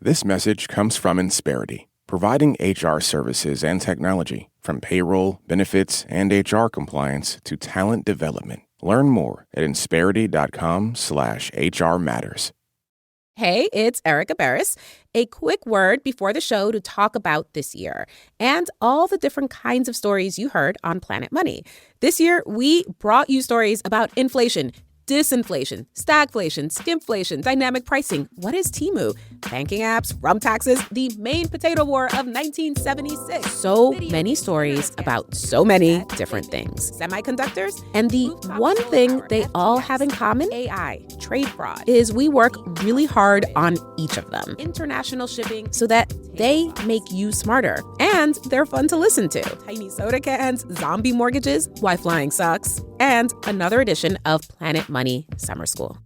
This message comes from Insperity, providing HR services and technology, from payroll, benefits, and HR compliance to talent development. Learn more at insperity.com/HR matters. Hey, it's Erica Barris. A quick word before the show to talk about this year and all the different kinds of stories you heard on Planet Money. This year, we brought you stories about inflation, disinflation, stagflation, skimflation, dynamic pricing. What is Temu? Banking apps, rum taxes, the main potato war of 1976. So many stories about so many different things. Semiconductors. And the one thing they all have in common, AI, trade fraud, is we work really hard on each of them. International shipping, so that they make you smarter. And they're fun to listen to. Tiny soda cans, zombie mortgages, why flying sucks, and another edition of Planet Money Summer School.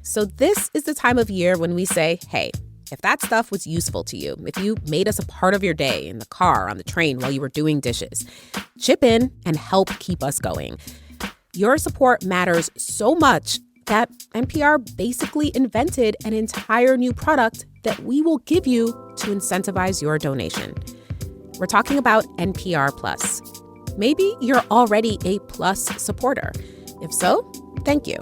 So this is the time of year when we say, hey, if that stuff was useful to you, if you made us a part of your day in the car, on the train, while you were doing dishes, chip in and help keep us going. Your support matters so much that NPR basically invented an entire new product that we will give you to incentivize your donation. We're talking about NPR Plus. Maybe you're already a Plus supporter. If so, thank you.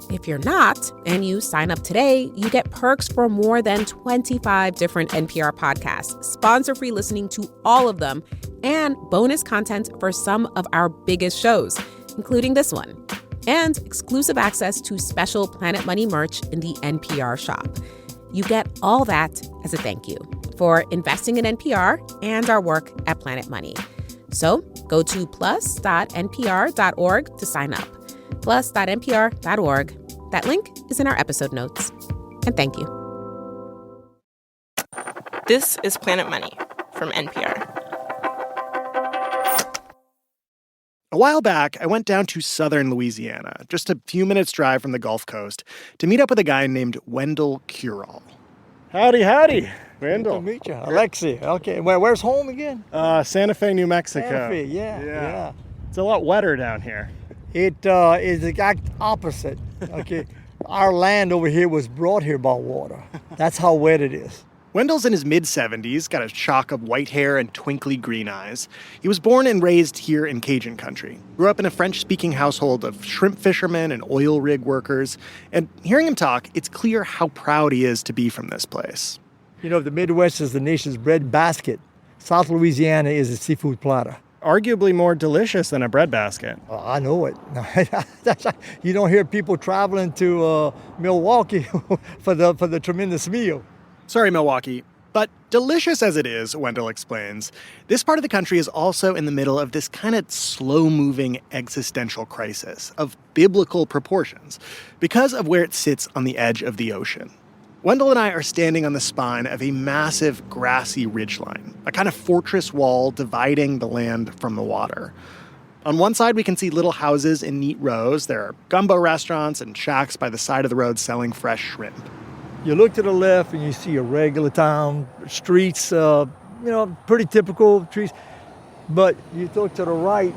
If you're not, and you sign up today, you get perks for more than 25 different NPR podcasts, sponsor-free listening to all of them, and bonus content for some of our biggest shows, including this one, and exclusive access to special Planet Money merch in the NPR shop. You get all that as a thank you for investing in NPR and our work at Planet Money. So go to plus.npr.org to sign up. plus.npr.org. That link is in our episode notes. And thank you. This is Planet Money from NPR. A while back, I went down to southern Louisiana, just a few minutes' drive from the Gulf Coast, to meet up with a guy named Windell Curole. Howdy, Wendell. Good to meet you. Alexi. Okay, where's home again? Santa Fe, New Mexico. Santa Fe, yeah. It's a lot wetter down here. It is the exact opposite. Okay, our land over here was brought here by water. That's how wet it is. Wendell's in his mid-70s, got a shock of white hair and twinkly green eyes. He was born and raised here in Cajun country. Grew up in a French-speaking household of shrimp fishermen and oil rig workers. And hearing him talk, it's clear how proud he is to be from this place. You know, the Midwest is the nation's bread basket. South Louisiana is a seafood platter. Arguably more delicious than a breadbasket. I know it. You don't hear people traveling to Milwaukee for the tremendous meal. Sorry, Milwaukee. But delicious as it is, Wendell explains, this part of the country is also in the middle of this kind of slow-moving existential crisis of biblical proportions because of where it sits on the edge of the ocean. Wendell and I are standing on the spine of a massive grassy ridgeline, a kind of fortress wall dividing the land from the water. On one side, we can see little houses in neat rows. There are gumbo restaurants and shacks by the side of the road selling fresh shrimp. You look to the left and you see a regular town, streets, pretty typical streets. But you look to the right,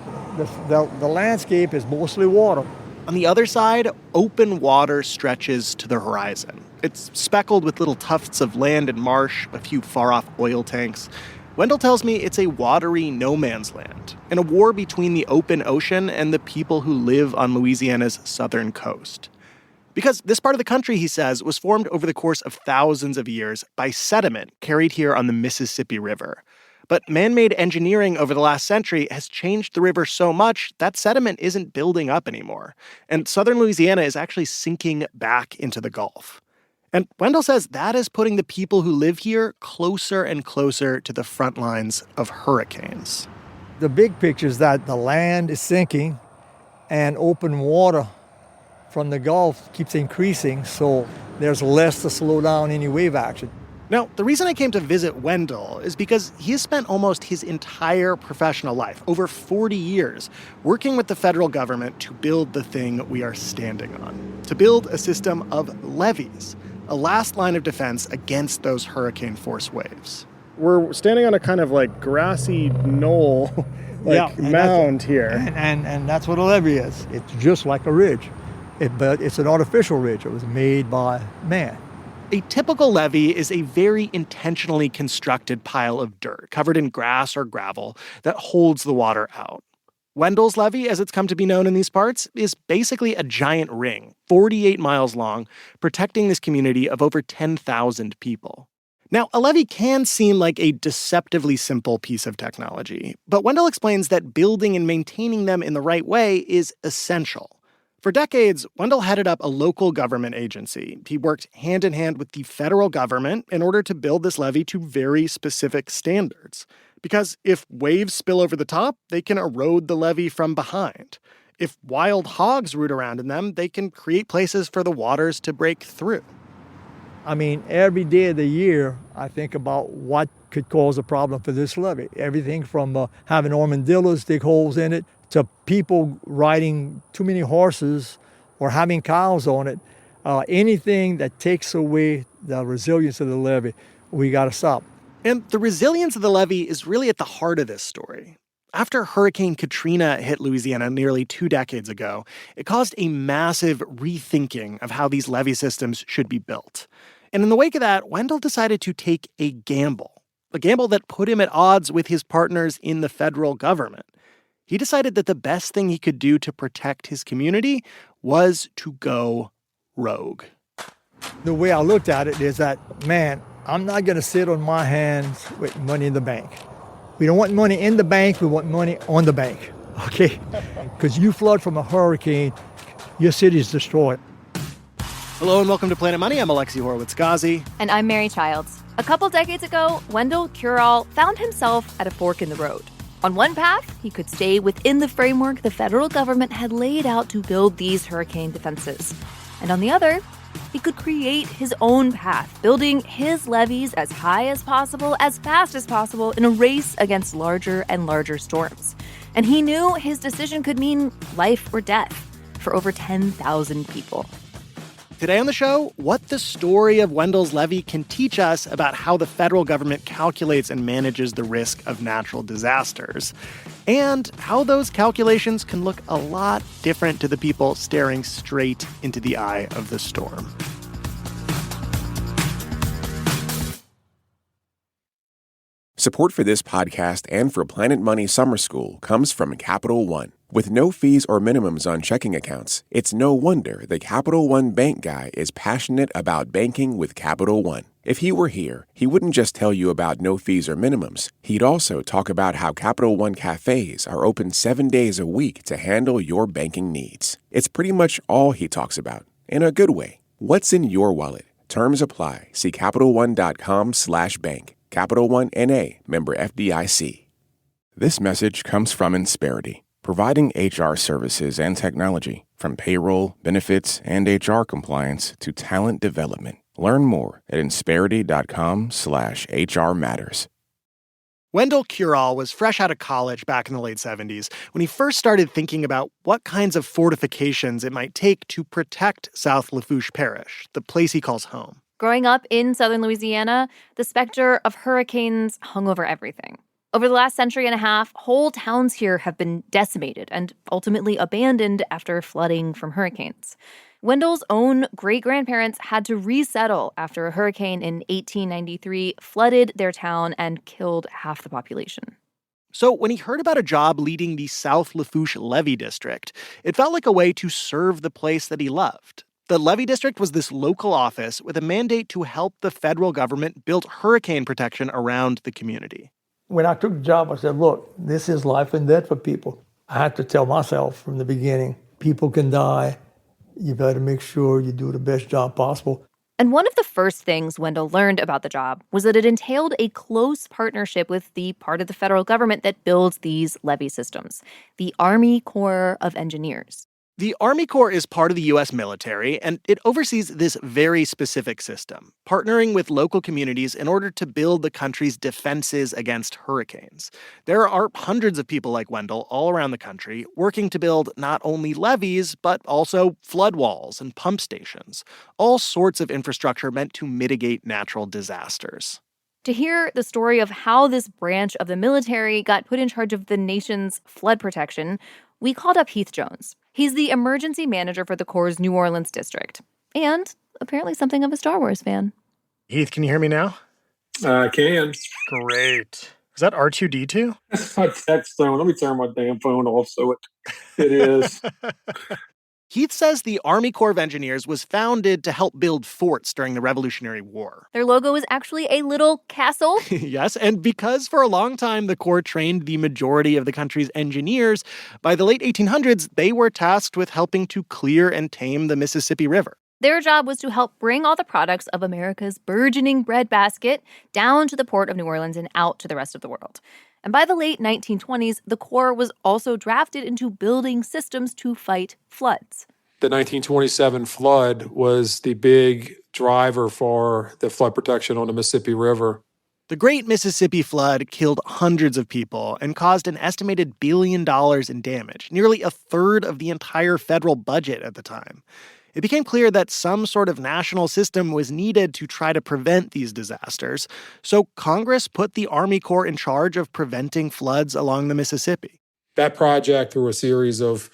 the landscape is mostly water. On the other side, open water stretches to the horizon. It's speckled with little tufts of land and marsh, a few far-off oil tanks. Wendell tells me it's a watery no-man's land, in a war between the open ocean and the people who live on Louisiana's southern coast. Because this part of the country, he says, was formed over the course of thousands of years by sediment carried here on the Mississippi River. But man-made engineering over the last century has changed the river so much that sediment isn't building up anymore. And southern Louisiana is actually sinking back into the Gulf. And Wendell says that is putting the people who live here closer and closer to the front lines of hurricanes. The big picture is that the land is sinking and open water from the Gulf keeps increasing, so there's less to slow down any wave action. Now, the reason I came to visit Wendell is because he has spent almost his entire professional life, over 40 years, working with the federal government to build the thing we are standing on, to build a system of levees, a last line of defense against those hurricane-force waves. We're standing on a kind of like grassy knoll, mound here. And that's what a levee is. It's just like a ridge. But it's an artificial ridge. It was made by man. A typical levee is a very intentionally constructed pile of dirt covered in grass or gravel that holds the water out. Windell's levee, as it's come to be known in these parts, is basically a giant ring, 48 miles long, protecting this community of over 10,000 people. Now, a levee can seem like a deceptively simple piece of technology, but Windell explains that building and maintaining them in the right way is essential. For decades, Windell headed up a local government agency. He worked hand in hand with the federal government in order to build this levee to very specific standards. Because if waves spill over the top, they can erode the levee from behind. If wild hogs root around in them, they can create places for the waters to break through. I mean, every day of the year, I think about what could cause a problem for this levee. Everything from having armadillos dig holes in it to people riding too many horses or having cows on it. Anything that takes away the resilience of the levee, we got to stop. And the resilience of the levee is really at the heart of this story. After Hurricane Katrina hit Louisiana nearly 2 decades ago, it caused a massive rethinking of how these levee systems should be built. And in the wake of that, Windell decided to take a gamble that put him at odds with his partners in the federal government. He decided that the best thing he could do to protect his community was to go rogue. The way I looked at it is that, man, I'm not going to sit on my hands with money in the bank. We don't want money in the bank, we want money on the bank, okay? Because you flood from a hurricane, your city is destroyed. Hello and welcome to Planet Money. I'm Alexi Horowitz-Ghazi. And I'm Mary Childs. A couple decades ago, Windell Curole found himself at a fork in the road. On one path, he could stay within the framework the federal government had laid out to build these hurricane defenses. And on the other, he could create his own path, building his levees as high as possible, as fast as possible, in a race against larger and larger storms. And he knew his decision could mean life or death for over 10,000 people. Today on the show, what the story of Windell's levee can teach us about how the federal government calculates and manages the risk of natural disasters, and how those calculations can look a lot different to the people staring straight into the eye of the storm. Support for this podcast and for Planet Money Summer School comes from Capital One. With no fees or minimums on checking accounts, it's no wonder the Capital One bank guy is passionate about banking with Capital One. If he were here, he wouldn't just tell you about no fees or minimums. He'd also talk about how Capital One cafes are open 7 days a week to handle your banking needs. It's pretty much all he talks about, in a good way. What's in your wallet? Terms apply. See CapitalOne.com/bank. Capital One N.A., member FDIC. This message comes from Insperity, providing HR services and technology, from payroll, benefits, and HR compliance to talent development. Learn more at Insperity.com/HR matters. Windell Curole was fresh out of college back in the late 70s when he first started thinking about what kinds of fortifications it might take to protect South Lafourche Parish, the place he calls home. Growing up in southern Louisiana, the specter of hurricanes hung over everything. Over the last century and a half, whole towns here have been decimated and ultimately abandoned after flooding from hurricanes. Windell's own great-grandparents had to resettle after a hurricane in 1893 flooded their town and killed half the population. So when he heard about a job leading the South Lafourche Levee District, it felt like a way to serve the place that he loved. The Levee District was this local office with a mandate to help the federal government build hurricane protection around the community. When I took the job, I said, look, this is life and death for people. I had to tell myself from the beginning, people can die. You better make sure you do the best job possible. And one of the first things Windell learned about the job was that it entailed a close partnership with the part of the federal government that builds these levee systems, the Army Corps of Engineers. The Army Corps is part of the U.S. military, and it oversees this very specific system, partnering with local communities in order to build the country's defenses against hurricanes. There are hundreds of people like Windell all around the country working to build not only levees, but also flood walls and pump stations, all sorts of infrastructure meant to mitigate natural disasters. To hear the story of how this branch of the military got put in charge of the nation's flood protection, we called up Heath Jones. He's the emergency manager for the Corps' New Orleans district and apparently something of a Star Wars fan. Heath, can you hear me now? I can. Great. Is that R2D2? That's my text phone. Let me turn my damn phone off so it is. Heath says the Army Corps of Engineers was founded to help build forts during the Revolutionary War. Their logo is actually a little castle. Yes, and because for a long time the Corps trained the majority of the country's engineers, by the late 1800s, they were tasked with helping to clear and tame the Mississippi River. Their job was to help bring all the products of America's burgeoning breadbasket down to the port of New Orleans and out to the rest of the world. And by the late 1920s, the Corps was also drafted into building systems to fight floods. The 1927 flood was the big driver for the flood protection on the Mississippi River. The Great Mississippi Flood killed hundreds of people and caused an estimated $1 billion in damage, nearly a third of the entire federal budget at the time. It became clear that some sort of national system was needed to try to prevent these disasters, so Congress put the Army Corps in charge of preventing floods along the Mississippi. That project, through a series of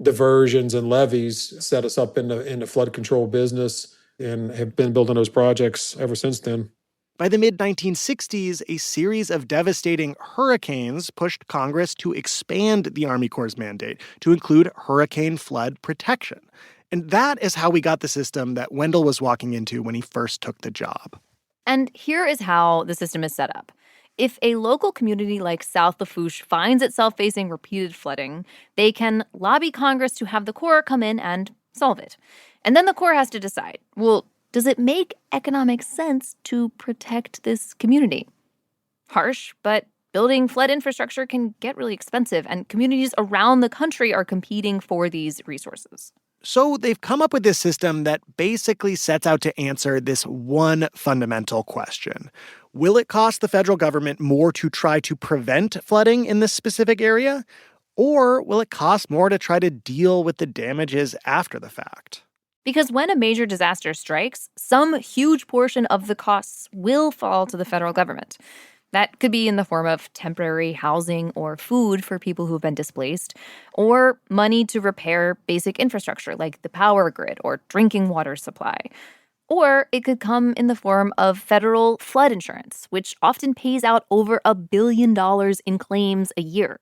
diversions and levees, set us up in the flood control business and have been building those projects ever since then. By the mid-1960s, a series of devastating hurricanes pushed Congress to expand the Army Corps' mandate to include hurricane flood protection. And that is how we got the system that Windell was walking into when he first took the job. And here is how the system is set up. If a local community like South Lafourche finds itself facing repeated flooding, they can lobby Congress to have the Corps come in and solve it. And then the Corps has to decide, well, does it make economic sense to protect this community? Harsh, but building flood infrastructure can get really expensive, and communities around the country are competing for these resources. So they've come up with this system that basically sets out to answer this one fundamental question. Will it cost the federal government more to try to prevent flooding in this specific area? Or will it cost more to try to deal with the damages after the fact? Because when a major disaster strikes, some huge portion of the costs will fall to the federal government. That could be in the form of temporary housing or food for people who have been displaced, or money to repair basic infrastructure like the power grid or drinking water supply. Or it could come in the form of federal flood insurance, which often pays out over $1 billion in claims a year.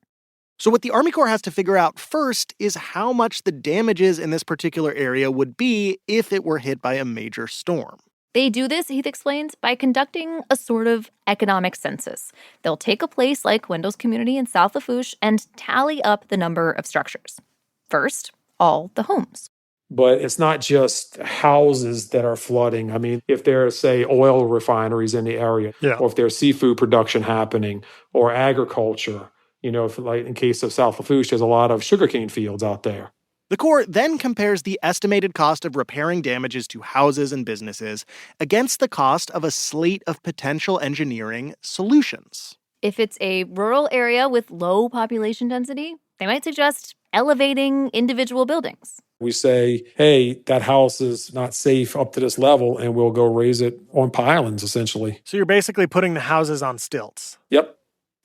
So what the Army Corps has to figure out first is how much the damages in this particular area would be if it were hit by a major storm. They do this, Heath explains, by conducting a sort of economic census. They'll take a place like Windell's community in South Lafourche and tally up the number of structures. First, all the homes. But it's not just houses that are flooding. I mean, if there are, say, oil refineries in the area, or if there's seafood production happening, or agriculture, if, like in case of South Lafourche, there's a lot of sugarcane fields out there. The Corps then compares the estimated cost of repairing damages to houses and businesses against the cost of a slate of potential engineering solutions. If it's a rural area with low population density, they might suggest elevating individual buildings. We say, hey, that house is not safe up to this level, and we'll go raise it on pylons, essentially. So you're basically putting the houses on stilts. Yep.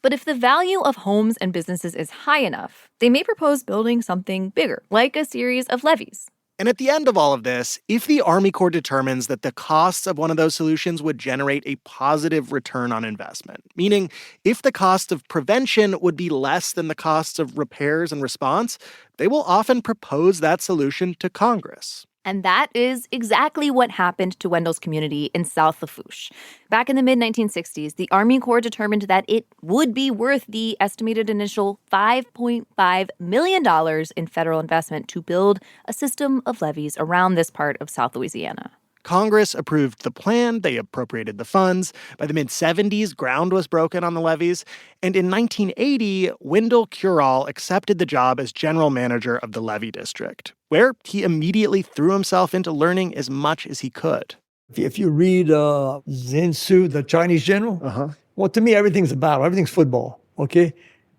But if the value of homes and businesses is high enough, they may propose building something bigger, like a series of levees. And at the end of all of this, if the Army Corps determines that the costs of one of those solutions would generate a positive return on investment, meaning if the cost of prevention would be less than the costs of repairs and response, they will often propose that solution to Congress. And that is exactly what happened to Windell's community in South Lafourche. Back in the mid-1960s, the Army Corps determined that it would be worth the estimated initial $5.5 million in federal investment to build a system of levees around this part of South Louisiana. Congress approved the plan, they appropriated the funds. By the mid-70s, ground was broken on the levees. And in 1980, Windell Curole accepted the job as general manager of the levee district, where he immediately threw himself into learning as much as he could. If you read Sun Tzu, the Chinese general, well, to me, everything's a battle. Everything's football, okay?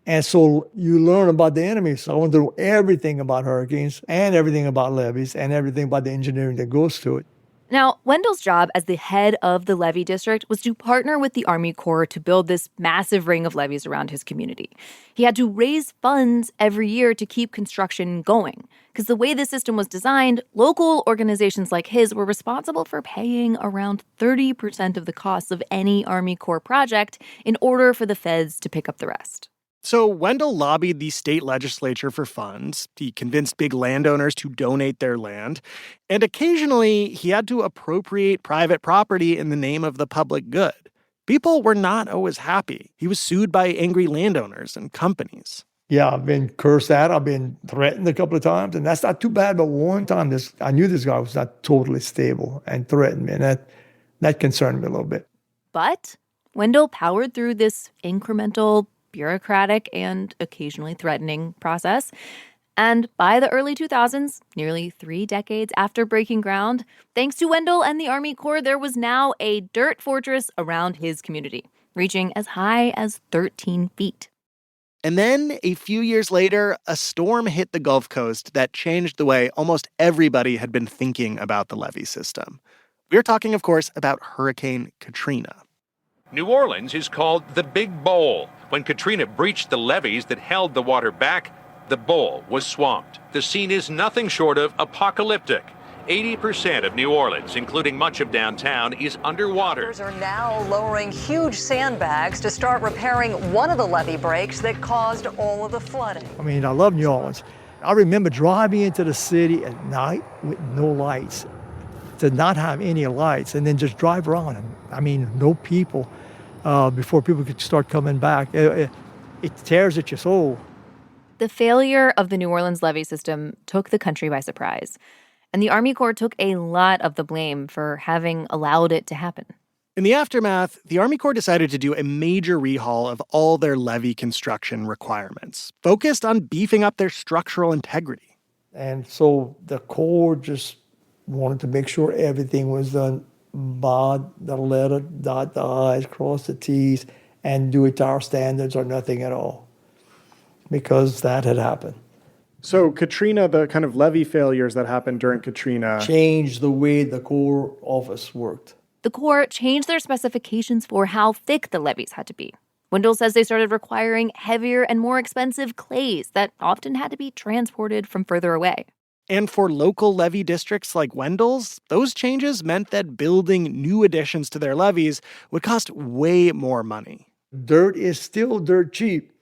And so you learn about the enemy. So I want to know everything about hurricanes and everything about levees and everything about the engineering that goes to it. Now, Wendell's job as the head of the levee district was to partner with the Army Corps to build this massive ring of levees around his community. He had to raise funds every year to keep construction going, because the way the system was designed, local organizations like his were responsible for paying around 30% of the costs of any Army Corps project in order for the feds to pick up the rest. So Wendell lobbied the state legislature for funds. He convinced big landowners to donate their land. And occasionally, he had to appropriate private property in the name of the public good. People were not always happy. He was sued by angry landowners and companies. Yeah, I've been cursed at. I've been threatened a couple of times. And that's not too bad. But one time, I knew this guy was not totally stable and threatened me. And that concerned me a little bit. But Wendell powered through this incremental, bureaucratic, and occasionally threatening process. And by the early 2000s, nearly 3 decades after breaking ground, thanks to Wendell and the Army Corps, there was now a dirt fortress around his community, reaching as high as 13 feet. And then, a few years later, a storm hit the Gulf Coast that changed the way almost everybody had been thinking about the levee system. We're talking, of course, about Hurricane Katrina. New Orleans is called the Big Bowl. When Katrina breached the levees that held the water back, the bowl was swamped. The scene is nothing short of apocalyptic. 80% of New Orleans, including much of downtown, is underwater. Are now lowering huge sandbags to start repairing one of the levee breaks that caused all of the flooding. I mean, I love New Orleans. I remember driving into the city at night with no lights, to not have any lights, and then just drive around. I mean, no people. Before people could start coming back. It tears at your soul. The failure of the New Orleans levee system took the country by surprise, and the Army Corps took a lot of the blame for having allowed it to happen. In the aftermath, the Army Corps decided to do a major rehaul of all their levee construction requirements, focused on beefing up their structural integrity. And so the Corps just wanted to make sure everything was done by the letter, dot the I's, cross the T's, and do it to our standards or nothing at all, because that had happened. So Katrina, the kind of levee failures that happened during Katrina, changed the way the Corps office worked. The Corps changed their specifications for how thick the levees had to be. Windell says they started requiring heavier and more expensive clays that often had to be transported from further away. And for local levee districts like Wendell's, those changes meant that building new additions to their levees would cost way more money. Dirt is still dirt cheap,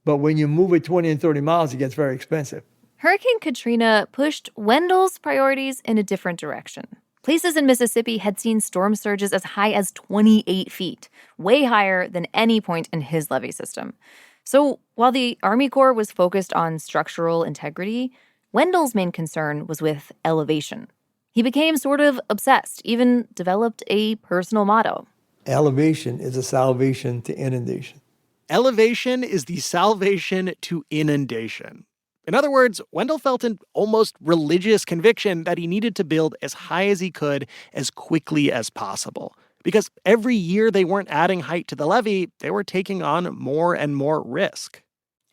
but when you move it 20 and 30 miles, it gets very expensive. Hurricane Katrina pushed Wendell's priorities in a different direction. Places in Mississippi had seen storm surges as high as 28 feet, way higher than any point in his levee system. So while the Army Corps was focused on structural integrity, Wendell's main concern was with elevation. He became sort of obsessed, even developed a personal motto. Elevation is a salvation to inundation. Elevation is the salvation to inundation. In other words, Wendell felt an almost religious conviction that he needed to build as high as he could as quickly as possible. Because every year they weren't adding height to the levee, they were taking on more and more risk.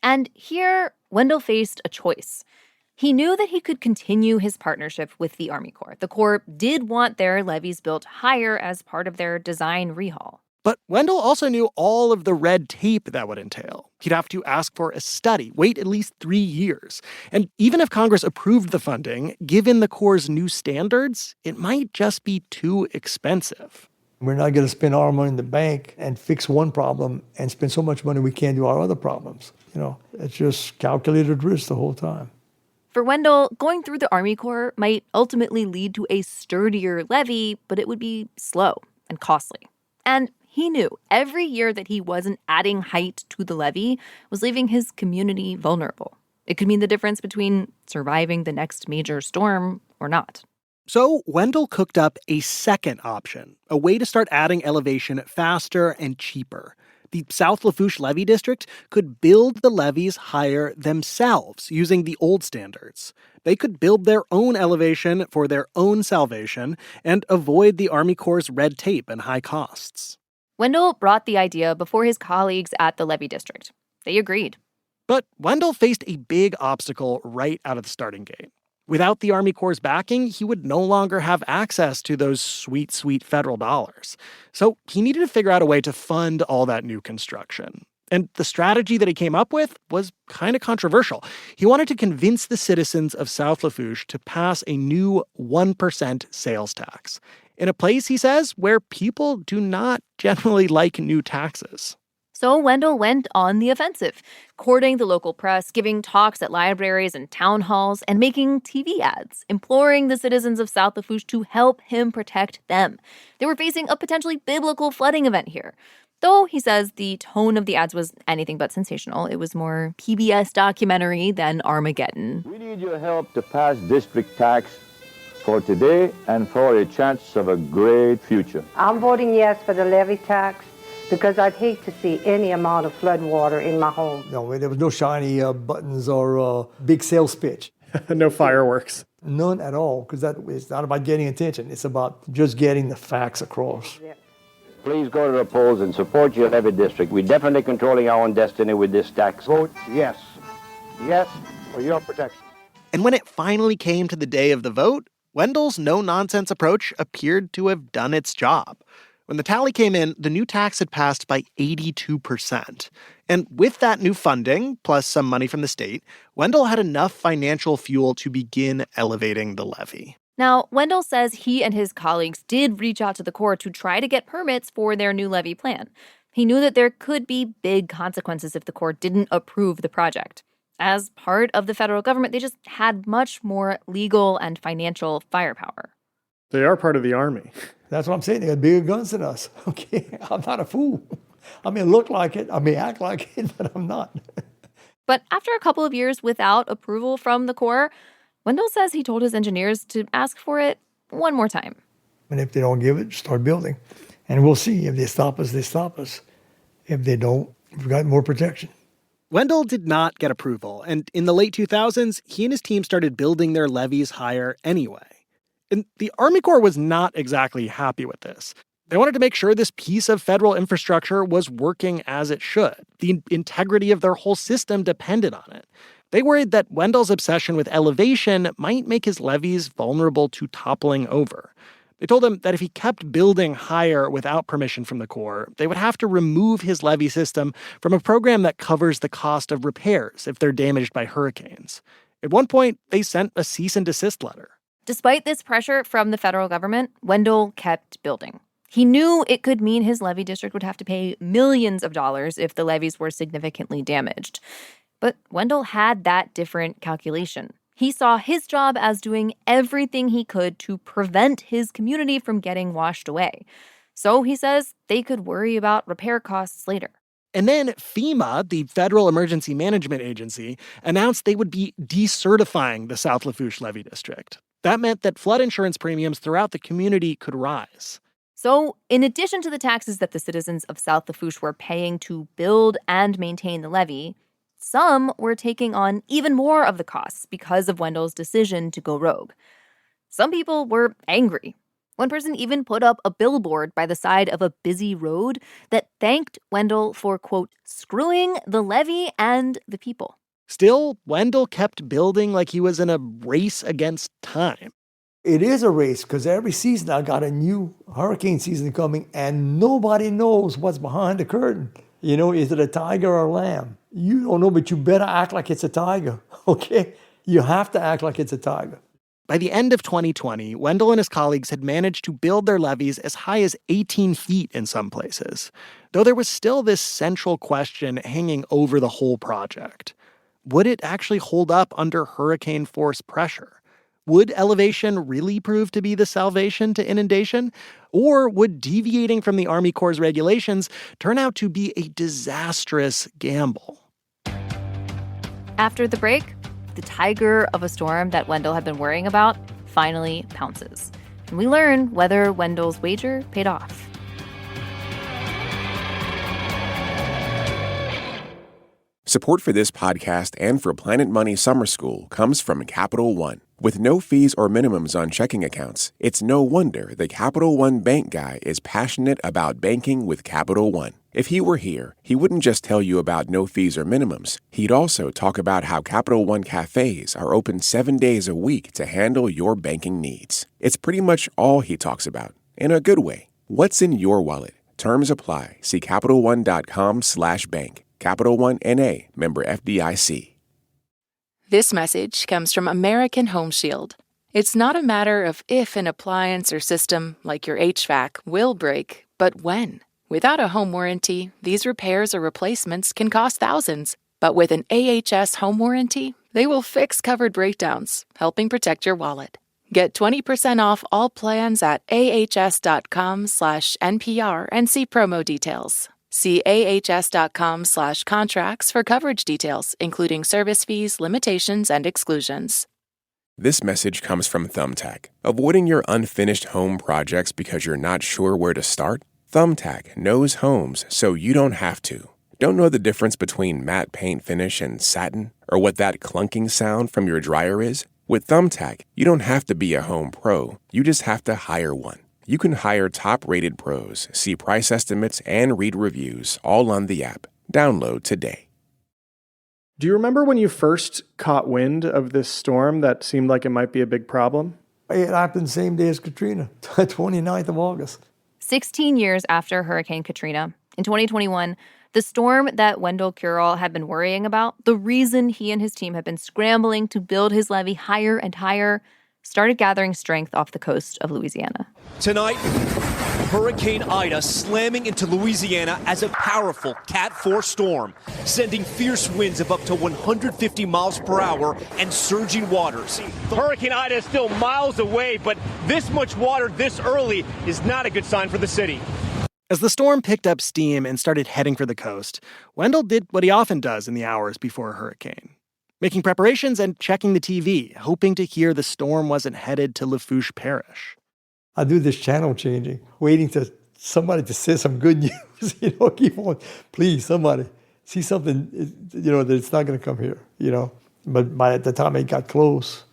And here, Wendell faced a choice. He knew that he could continue his partnership with the Army Corps. The Corps did want their levees built higher as part of their design rehaul. But Wendell also knew all of the red tape that would entail. He'd have to ask for a study, wait at least 3 years. And even if Congress approved the funding, given the Corps' new standards, it might just be too expensive. We're not going to spend our money in the bank and fix one problem and spend so much money we can't do our other problems. It's just calculated risk the whole time. For Wendell, going through the Army Corps might ultimately lead to a sturdier levee, but it would be slow and costly. And he knew every year that he wasn't adding height to the levee was leaving his community vulnerable. It could mean the difference between surviving the next major storm or not. So Wendell cooked up a second option, a way to start adding elevation faster and cheaper. The South Lafourche levee district could build the levees higher themselves using the old standards. They could build their own elevation for their own salvation and avoid the Army Corps' red tape and high costs. Wendell brought the idea before his colleagues at the levee district. They agreed. But Wendell faced a big obstacle right out of the starting gate. Without the Army Corps' backing, he would no longer have access to those sweet, sweet federal dollars. So he needed to figure out a way to fund all that new construction. And the strategy that he came up with was kind of controversial. He wanted to convince the citizens of South Lafourche to pass a new 1% sales tax in a place, he says, where people do not generally like new taxes. So Windell went on the offensive, courting the local press, giving talks at libraries and town halls, and making TV ads, imploring the citizens of South Lafourche to help him protect them. They were facing a potentially biblical flooding event here. Though, he says, the tone of the ads was anything but sensational. It was more PBS documentary than Armageddon. We need your help to pass district tax for today and for a chance of a great future. I'm voting yes for the levee tax because I'd hate to see any amount of flood water in my home. No, there was no shiny buttons or big sales pitch. No fireworks. None at all, because it's not about getting attention. It's about just getting the facts across. Yeah. Please go to the polls and support your levee district. We're definitely controlling our own destiny with this tax. Vote yes. Yes for your protection. And when it finally came to the day of the vote, Wendell's no-nonsense approach appeared to have done its job. When the tally came in, the new tax had passed by 82%. And with that new funding, plus some money from the state, Windell had enough financial fuel to begin elevating the levee. Now, Windell says he and his colleagues did reach out to the Corps to try to get permits for their new levee plan. He knew that there could be big consequences if the Corps didn't approve the project. As part of the federal government, they just had much more legal and financial firepower. They are part of the Army. That's what I'm saying. They got bigger guns than us. Okay, I'm not a fool. I may look like it, I may act like it, but I'm not. But after a couple of years without approval from the Corps, Windell says he told his engineers to ask for it one more time. And if they don't give it, start building. And we'll see. If they stop us, they stop us. If they don't, we've got more protection. Windell did not get approval, and in the late 2000s, he and his team started building their levees higher anyway. And the Army Corps was not exactly happy with this. They wanted to make sure this piece of federal infrastructure was working as it should. The integrity of their whole system depended on it. They worried that Wendell's obsession with elevation might make his levees vulnerable to toppling over. They told him that if he kept building higher without permission from the Corps, they would have to remove his levee system from a program that covers the cost of repairs if they're damaged by hurricanes. At one point, they sent a cease and desist letter. Despite this pressure from the federal government, Windell kept building. He knew it could mean his levee district would have to pay millions of dollars if the levees were significantly damaged. But Windell had that different calculation. He saw his job as doing everything he could to prevent his community from getting washed away. So, he says, they could worry about repair costs later. And then FEMA, the Federal Emergency Management Agency, announced they would be decertifying the South Lafourche levee district. That meant that flood insurance premiums throughout the community could rise. So, in addition to the taxes that the citizens of South Lafourche were paying to build and maintain the levee, some were taking on even more of the costs because of Wendell's decision to go rogue. Some people were angry. One person even put up a billboard by the side of a busy road that thanked Windell for, quote, screwing the levee and the people. Still, Windell kept building like he was in a race against time. It is a race because every season I got a new hurricane season coming and nobody knows what's behind the curtain. You know, is it a tiger or a lamb? You don't know, but you better act like it's a tiger, okay? You have to act like it's a tiger. By the end of 2020, Windell and his colleagues had managed to build their levees as high as 18 feet in some places, though there was still this central question hanging over the whole project. Would it actually hold up under hurricane force pressure? Would elevation really prove to be the salvation to inundation? Or would deviating from the Army Corps' regulations turn out to be a disastrous gamble? After the break, the tiger of a storm that Windell had been worrying about finally pounces. And we learn whether Wendell's wager paid off. Support for this podcast and for Planet Money Summer School comes from Capital One. With no fees or minimums on checking accounts, it's no wonder the Capital One bank guy is passionate about banking with Capital One. If he were here, he wouldn't just tell you about no fees or minimums. He'd also talk about how Capital One cafes are open 7 days a week to handle your banking needs. It's pretty much all he talks about, in a good way. What's in your wallet? Terms apply. See CapitalOne.com/bank. Capital One N.A., member FDIC. This message comes from American Home Shield. It's not a matter of if an appliance or system, like your HVAC, will break, but when. Without a home warranty, these repairs or replacements can cost thousands. But with an AHS home warranty, they will fix covered breakdowns, helping protect your wallet. Get 20% off all plans at ahs.com/NPR and see promo details. See ahs.com/contracts for coverage details, including service fees, limitations, and exclusions. This message comes from Thumbtack. Avoiding your unfinished home projects because you're not sure where to start? Thumbtack knows homes so you don't have to. Don't know the difference between matte paint finish and satin? Or what that clunking sound from your dryer is? With Thumbtack, you don't have to be a home pro. You just have to hire one. You can hire top-rated pros, see price estimates, and read reviews all on the app. Download today. Do you remember when you first caught wind of this storm that seemed like it might be a big problem? It happened the same day as Katrina, 29th of August. 16 years after Hurricane Katrina, in 2021, the storm that Windell Curole had been worrying about, the reason he and his team had been scrambling to build his levee higher and higher, started gathering strength off the coast of Louisiana. Tonight, Hurricane Ida slamming into Louisiana as a powerful Cat 4 storm, sending fierce winds of up to 150 miles per hour and surging waters. Hurricane Ida is still miles away, but this much water this early is not a good sign for the city. As the storm picked up steam and started heading for the coast, Wendell did what he often does in the hours before a hurricane. Making preparations and checking the TV, hoping to hear the storm wasn't headed to Lafourche Parish. I do this channel changing, waiting to somebody to say some good news. Keep on, please, somebody see something. That it's not going to come here. But by the time it got close,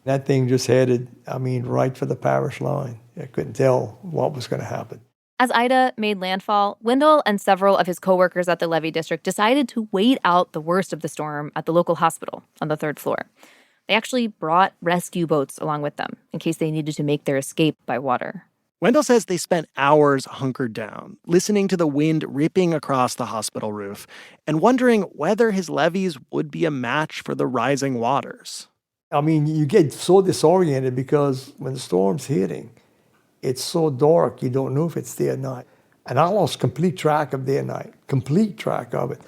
that thing just headed. Right for the parish line. I couldn't tell what was going to happen. As Ida made landfall, Windell and several of his coworkers at the levee district decided to wait out the worst of the storm at the local hospital on the 3rd floor. They actually brought rescue boats along with them in case they needed to make their escape by water. Wendell says they spent hours hunkered down, listening to the wind ripping across the hospital roof and wondering whether his levees would be a match for the rising waters. You get so disoriented because when the storm's hitting, it's so dark, you don't know if it's day or night. And I lost complete track of day and night, complete track of it.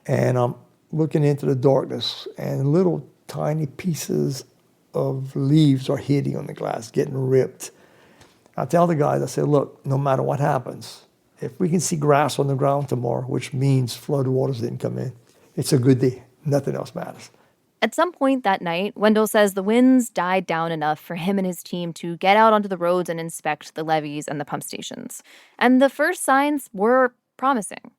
And I'm looking into the darkness, and little tiny pieces of leaves are hitting on the glass, getting ripped. I tell the guys, I say, look, no matter what happens, if we can see grass on the ground tomorrow, which means floodwaters didn't come in, it's a good day. Nothing else matters. At some point that night, Wendell says the winds died down enough for him and his team to get out onto the roads and inspect the levees and the pump stations. And the first signs were promising.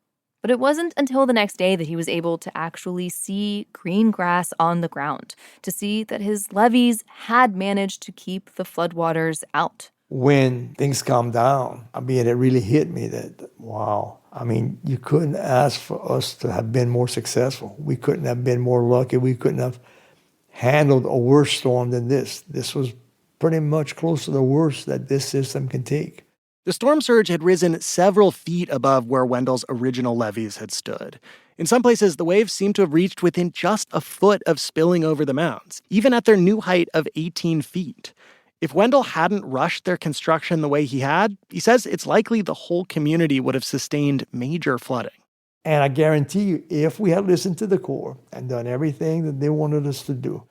But it wasn't until the next day that he was able to actually see green grass on the ground, to see that his levees had managed to keep the floodwaters out. When things calmed down, it really hit me that, wow. You couldn't ask for us to have been more successful. We couldn't have been more lucky. We couldn't have handled a worse storm than this. This was pretty much close to the worst that this system can take. The storm surge had risen several feet above where Wendell's original levees had stood. In some places, the waves seemed to have reached within just a foot of spilling over the mounds, even at their new height of 18 feet. If Wendell hadn't rushed their construction the way he had, he says it's likely the whole community would have sustained major flooding. And I guarantee you, if we had listened to the Corps and done everything that they wanted us to do,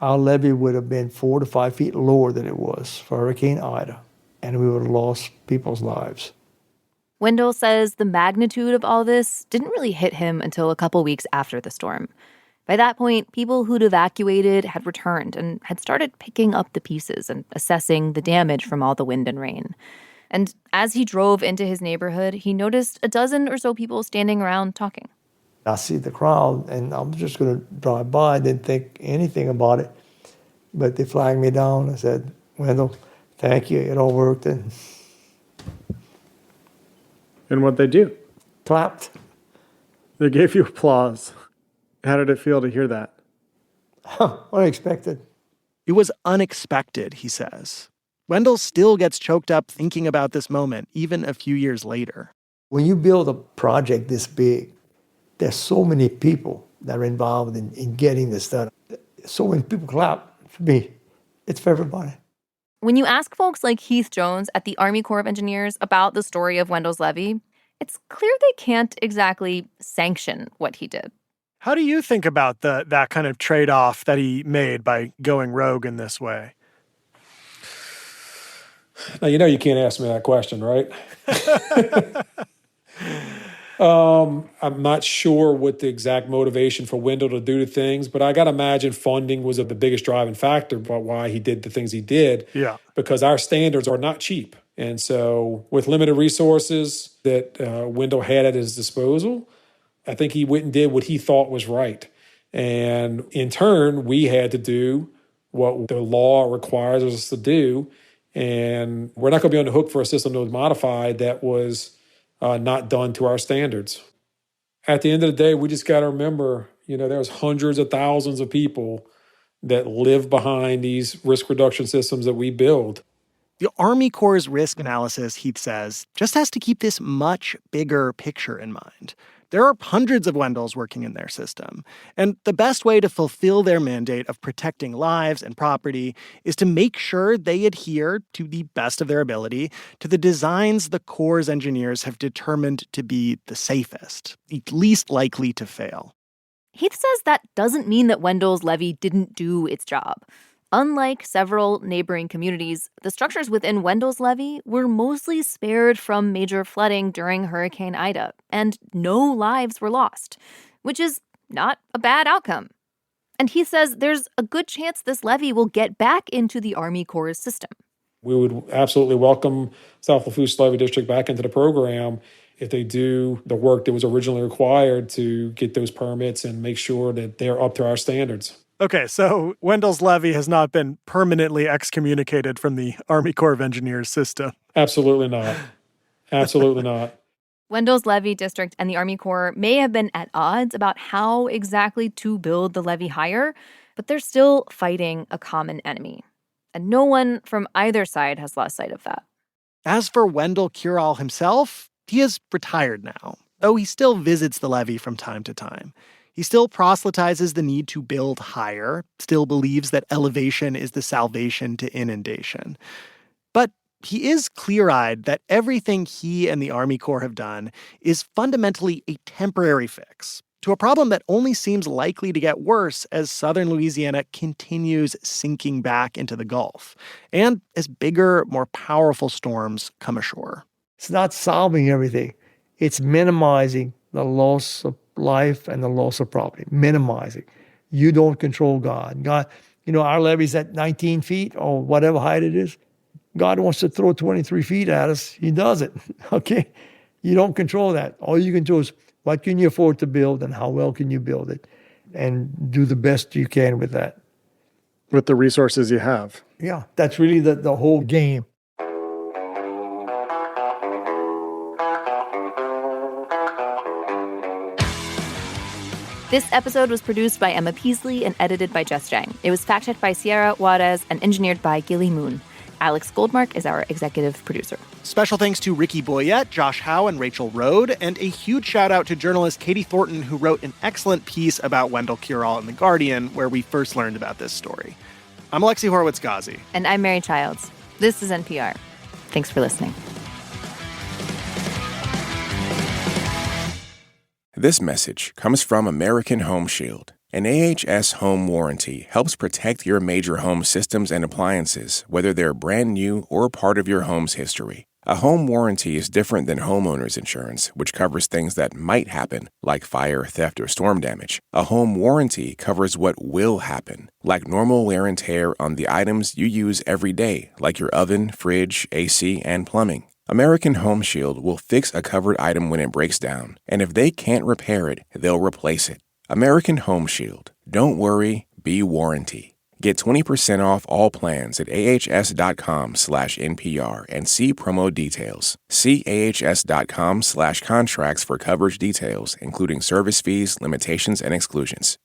our levee would have been 4 to 5 feet lower than it was for Hurricane Ida, and we would have lost people's lives. Wendell says the magnitude of all this didn't really hit him until a couple weeks after the storm. By that point, people who'd evacuated had returned and had started picking up the pieces and assessing the damage from all the wind and rain. And as he drove into his neighborhood, he noticed a dozen or so people standing around talking. I see the crowd, and I'm just going to drive by. Didn't think anything about it. But they flagged me down. I said, Wendell, thank you. It all worked. And what'd they do? clapped. They gave you applause. How did it feel to hear that? Unexpected. It was unexpected, he says. Windell still gets choked up thinking about this moment, even a few years later. When you build a project this big, there's so many people that are involved in getting this done. So when people clap, for me, it's for everybody. When you ask folks like Heath Jones at the Army Corps of Engineers about the story of Wendell's levee, it's clear they can't exactly sanction what he did. How do you think about that kind of trade-off that he made by going rogue in this way? Now, you can't ask me that question, right? I'm not sure what the exact motivation for Windell to do the things, but I got to imagine funding was the biggest driving factor about why he did the things he did. Yeah. Because our standards are not cheap. And so with limited resources that Windell had at his disposal, I think he went and did what he thought was right. And in turn, we had to do what the law requires us to do. And we're not going to be on the hook for a system that was modified that was not done to our standards. At the end of the day, we just got to remember, there's hundreds of thousands of people that live behind these risk reduction systems that we build. The Army Corps' risk analysis, Heath says, just has to keep this much bigger picture in mind. There are hundreds of Wendells working in their system, and the best way to fulfill their mandate of protecting lives and property is to make sure they adhere, to the best of their ability, to the designs the Corps' engineers have determined to be the safest, least likely to fail. Heath says that doesn't mean that Wendell's levee didn't do its job. Unlike several neighboring communities, the structures within Wendell's levee were mostly spared from major flooding during Hurricane Ida, and no lives were lost, which is not a bad outcome. And he says there's a good chance this levee will get back into the Army Corps' system. We would absolutely welcome South Lafourche Levee District back into the program if they do the work that was originally required to get those permits and make sure that they're up to our standards. Okay, so Wendell's levee has not been permanently excommunicated from the Army Corps of Engineers system. Absolutely not. Absolutely not. Wendell's levee district and the Army Corps may have been at odds about how exactly to build the levee higher, but they're still fighting a common enemy. And no one from either side has lost sight of that. As for Windell Curole himself, he is retired now, though he still visits the levee from time to time. He still proselytizes the need to build higher, still believes that elevation is the salvation to inundation. But he is clear-eyed that everything he and the Army Corps have done is fundamentally a temporary fix to a problem that only seems likely to get worse as southern Louisiana continues sinking back into the Gulf, and as bigger, more powerful storms come ashore. It's not solving everything. It's minimizing the loss of life and the loss of property, minimizing. You don't control God. God, our levee's at 19 feet or whatever height it is. God wants to throw 23 feet at us. He does it, okay? You don't control that. All you can do is what can you afford to build and how well can you build it and do the best you can with that. With the resources you have. Yeah, that's really the whole game. This episode was produced by Emma Peasley and edited by Jess Jang. It was fact-checked by Sierra Juarez and engineered by Gilly Moon. Alex Goldmark is our executive producer. Special thanks to Ricky Boyette, Josh Howe, and Rachel Rode, and a huge shout-out to journalist Katie Thornton, who wrote an excellent piece about Windell Curole in The Guardian, where we first learned about this story. I'm Alexi Horowitz-Ghazi. And I'm Mary Childs. This is NPR. Thanks for listening. This message comes from American Home Shield. An AHS home warranty helps protect your major home systems and appliances, whether they're brand new or part of your home's history. A home warranty is different than homeowner's insurance, which covers things that might happen, like fire, theft, or storm damage. A home warranty covers what will happen, like normal wear and tear on the items you use every day, like your oven, fridge, AC, and plumbing. American Home Shield will fix a covered item when it breaks down, and if they can't repair it, they'll replace it. American Home Shield. Don't worry, be warranty. Get 20% off all plans at ahs.com/NPR and see promo details. See ahs.com/contracts for coverage details, including service fees, limitations, and exclusions.